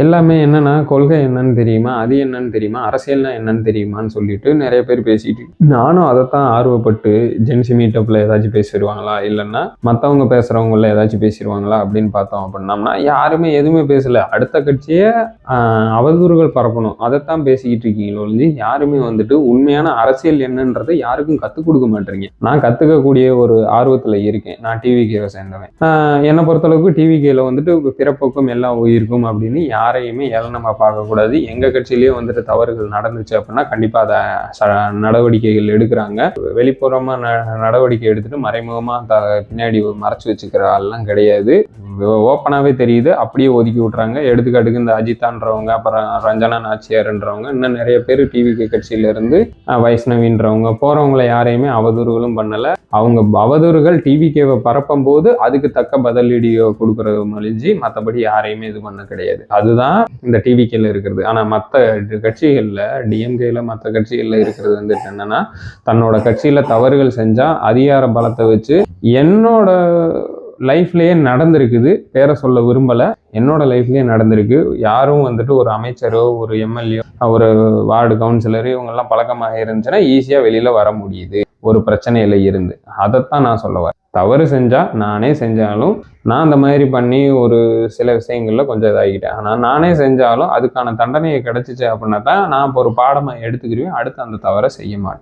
எல்லாமே என்னன்னா, கொள்கை என்னன்னு தெரியுமா? அது என்னன்னு தெரியுமா? அரசியல்னா என்னன்னு தெரியுமான்னு சொல்லிட்டு நெறைய பேர் பேசிட்டு நானும் அதத்தான் ஆர்வப்பட்டு ஜென்சி மீட்டப்ல ஏதாச்சும் பேசிருவாங்களா? இல்லன்னா மத்தவங்க பேசுறவங்கள்ல ஏதாச்சும் பேசிருவாங்களா? அப்படின்னு பார்த்தோம் அப்படின்னம்னா, யாருமே எதுவுமே பேசல. அடுத்த கட்சிய அவதூறுகள் பரப்பணும். அதத்தான் பேசிக்கிட்டு இருக்கீங்களே ஒழிஞ்சு, யாருமே வந்துட்டு உண்மையான அரசியல் என்னன்றதை யாருக்கும் கத்துக் குடுக்க மாட்றீங்க. நான் கத்துக்கக்கூடிய ஒரு ஆர்வத்துல இருக்கேன். நான் டிவிகேவை சேர்ந்தவன். என்னை பொறுத்தளவுக்கு டிவிகேல வந்துட்டு பிறப்புக்கும் எல்லா உயிருக்கும் அப்படின்னு யாரையுமே ஏளனமா பார்க்கக்கூடாது. எங்க கட்சியிலேயே வந்துட்டு தவறுகள் நடந்துச்சு அப்படின்னா கண்டிப்பா அதை நடவடிக்கைகள் எடுக்கிறாங்க. வெளிப்புறமா நடவடிக்கை எடுத்துட்டு மறைமுகமா பின்னாடி மறைச்சு வச்சுக்கிற ஆள்லாம் கிடையாது. ஓப்பனாவே தெரியுது, அப்படியே ஒதுக்கி விட்டுறாங்க. எடுத்துக்காட்டுக்கு இந்த அஜிதான்றவங்க, அப்புறம் ரஞ்சனா நாச்சியார்ன்றவங்க, இன்னும் நிறைய பேர் டிவிகே கட்சியில இருந்து வைஷ்ணவின்றவங்க போறவங்களை யாரையுமே அவதூறுகளும் பண்ணல. அவங்க அவதூறுகள் டிவிகேவை பரப்பும் போது அதுக்கு தக்க பதிலடியோ கொடுக்கறது மொழிஞ்சு மற்றபடி யாரையுமே இது பண்ண கிடையாது. அதுதான் இந்த டிவிகேல இருக்கிறது. ஆனா மற்ற கட்சிகள்ல, டிஎம்கேல மற்ற கட்சிகள்ல இருக்கிறது வந்துட்டு என்னன்னா, தன்னோட கட்சியில தவறுகள் செஞ்சா அதிகார பலத்தை வச்சு என்னோட லைஃப்லயே நடந்திருக்குது. பேரை சொல்ல விரும்பல. என்னோட லைஃப்லயே நடந்திருக்கு. யாரும் வந்துட்டு ஒரு அமைச்சரோ, ஒரு எம்எல்ஏ, ஒரு வார்டு கவுன்சிலர் இவங்கெல்லாம் பழக்கமாக இருந்துச்சுன்னா ஈஸியா வெளியில வர முடியுது ஒரு பிரச்சனையில இருந்து. அதைத்தான் நான் சொல்ல வரேன். தவறு செஞ்சா நானே செஞ்சாலும் நான் அந்த மாதிரி பண்ணி ஒரு சில விஷயங்கள்ல கொஞ்சம் இதாகிட்டேன். ஆனா நானே செஞ்சாலும் அதுக்கான தண்டனையை கிடைச்சிச்சு அப்படின்னா தான் நான் இப்போ ஒரு பாடமா எடுத்துக்கிருவேன். அடுத்து அந்த தவறை செய்ய மாட்டேன்.